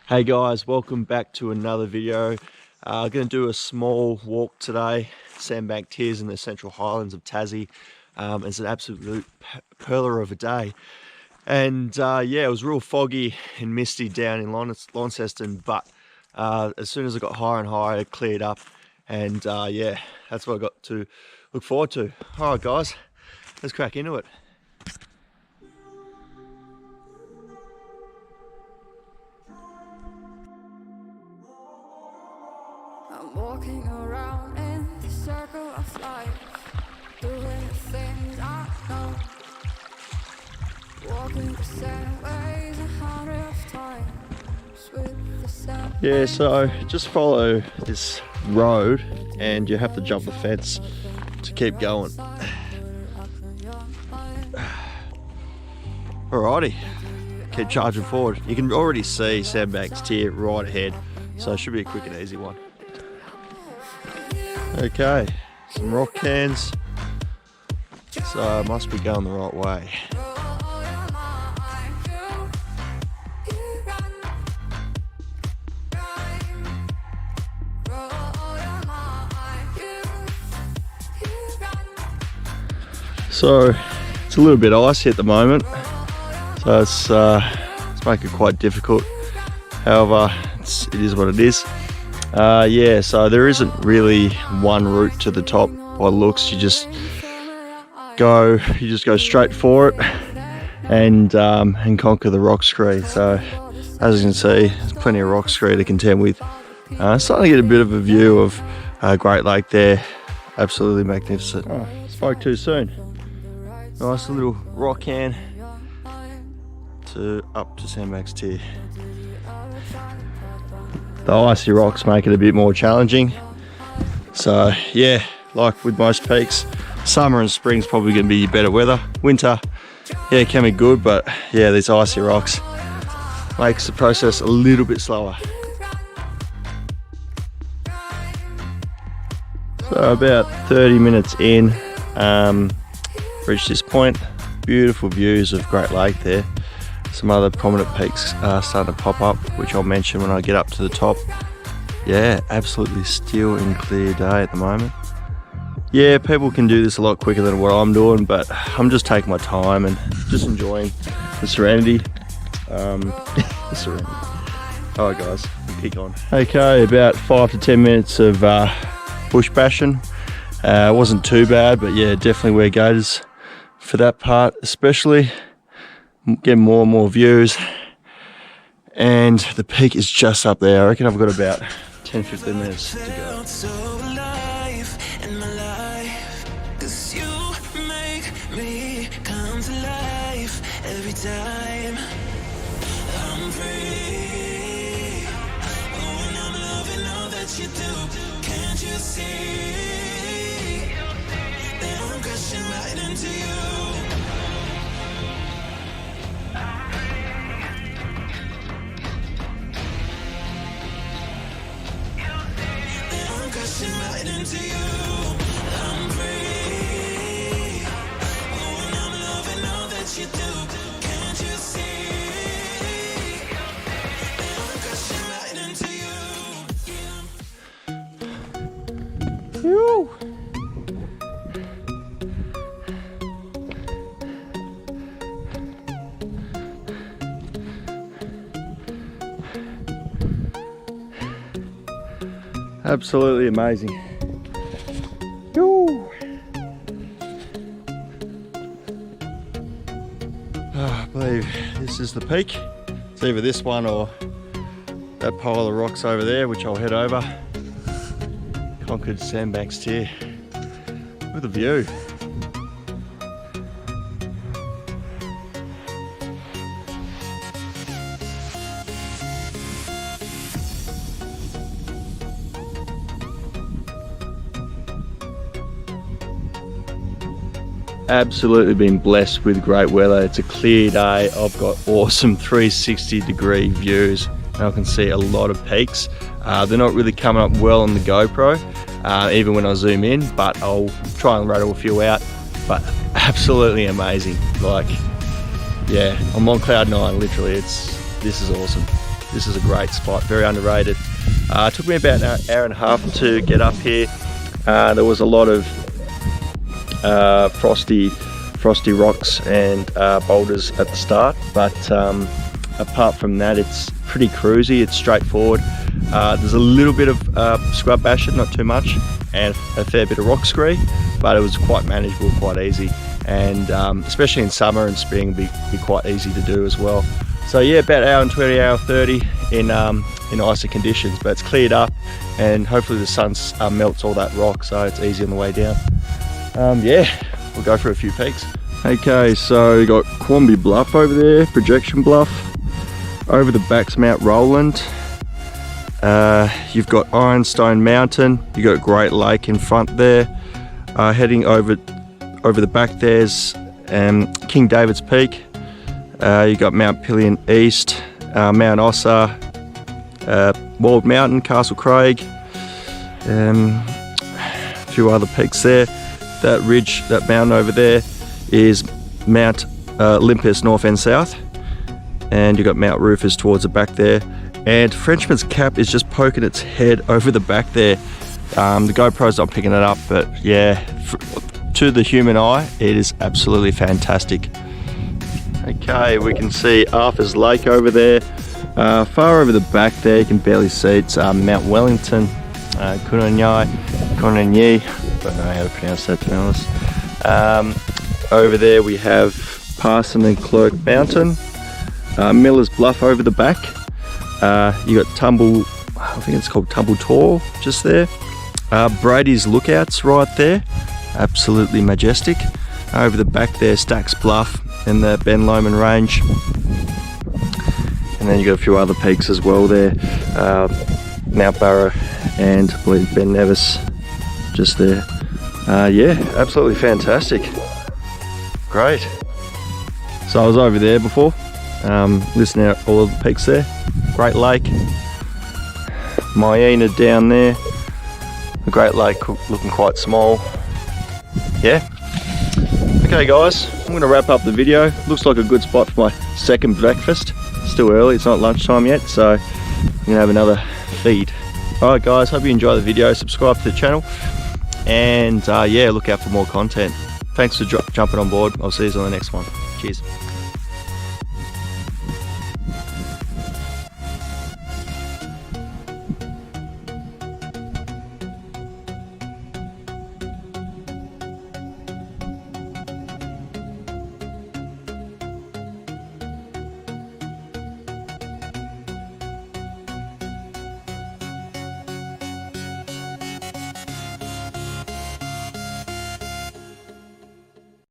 Hey guys, welcome back to another video. I'm going to do a small walk today. Sandbank Tiers in the central Highlands of Tassie. It's an absolute pearler of a day. And yeah, it was real foggy and misty down in Launceston, but as soon as I got higher and higher, it cleared up. And yeah, that's what I got to look forward to. All right guys, let's crack into it. I'm walking around in the circle of life, doing the things I know, walking the same ways 100 times with the same. Yeah, so just follow this road and you have to jump the fence to keep going. Alrighty, keep charging forward. You can already see Sandbanks Tier right ahead, so it should be a quick and easy one. Okay, some rock cans, so I must be going the right way. So it's a little bit icy at the moment, so it's making it quite difficult. However, it is what it is. Yeah, so there isn't really one route to the top by looks. You just go straight for it and conquer the rock scree. So as you can see, there's plenty of rock scree to contend with. Starting to get a bit of a view of Great Lake there. Absolutely magnificent. Oh, spoke too soon. Nice little rock can up to Sandbanks Tier. The icy rocks make it a bit more challenging. So yeah, like with most peaks, summer and spring's probably going to be better weather. Winter, yeah, it can be good, but yeah, these icy rocks makes the process a little bit slower. So about 30 minutes in, reached this point. Beautiful views of Great Lake there. Some other prominent peaks starting to pop up, which I'll mention when I get up to the top. Yeah, absolutely still and clear day at the moment. Yeah, people can do this a lot quicker than what I'm doing, but I'm just taking my time and just enjoying the serenity. The serenity. All right guys, we'll kick on. Okay, about 5 to 10 minutes of bush bashing. It wasn't too bad, but yeah, definitely wear gaiters for that part especially. Get more and more views, and the peak is just up there. I reckon I've got about 10-15 minutes to go. So alive in my life, 'cause you make me come to life every time I'm free. Oh, and I'm loving all that you do. Can't you see that I'm crashing right into you? Right into you, I'm free. Oh, and I'm loving all that you do. Can't you see? I'm crashing right into you. Whew. Absolutely amazing. I believe this is the peak. It's either this one or that pile of rocks over there, which I'll head over. Conquered Sandbanks Tier with a view. Absolutely been blessed with great weather. It's a clear day. I've got awesome 360-degree views and I can see a lot of peaks. They're not really coming up well on the GoPro, even when I zoom in, but I'll try and rattle a few out. But absolutely amazing. Like, yeah, I'm on cloud 9 literally. This is awesome. this is a great spot, very underrated. It took me about an hour and a half to get up here. There was a lot of frosty rocks and boulders at the start, but apart from that, it's pretty cruisy, it's straightforward. There's a little bit of scrub bashing, not too much, and a fair bit of rock scree, but it was quite manageable, quite easy, and especially in summer and spring, be quite easy to do as well. So yeah, about hour and 20, hour 30 in icy conditions, but it's cleared up, and hopefully the sun melts all that rock, so it's easy on the way down. Yeah, we'll go for a few peaks. Okay, so you got Quamby Bluff over there, Projection Bluff. Over the back's Mount Roland. You've got Ironstone Mountain. You got Great Lake in front there. Heading over the back there's King David's Peak. You got Mount Pillion East, Mount Ossa, Walled Mountain, Castle Craig, a few other peaks there. That ridge, that mountain over there is Mount Olympus North and South, and you've got Mount Rufus towards the back there, and Frenchman's Cap is just poking its head over the back there. The GoPro's not picking it up, but yeah, to the human eye it is absolutely fantastic. Okay, we can see Arthur's Lake over there. Far over the back there, you can barely see it's Mount Wellington, Kunanyi, don't know how to pronounce that, to be honest. Over there we have Parson and Clerk Mountain, Miller's Bluff over the back. You got Tumble, I think it's called Tumble Tor just there. Brady's Lookouts right there, absolutely majestic. Over the back there, Stacks Bluff in the Ben Lomond Range. And then you got a few other peaks as well there, Mount Barrow and I believe Ben Nevis just there. Yeah, absolutely fantastic. Great. So I was over there before, listening out all of the peaks there. Great Lake, Myena down there, the Great Lake looking quite small. Yeah. Okay guys, I'm going to wrap up the video. Looks like a good spot for my second breakfast. Still early, it's not lunchtime yet, so I'm going to have another feed. Alright guys, hope you enjoy the video, subscribe to the channel, and yeah, look out for more content. Thanks for jumping on board. I'll see you on the next one. Cheers.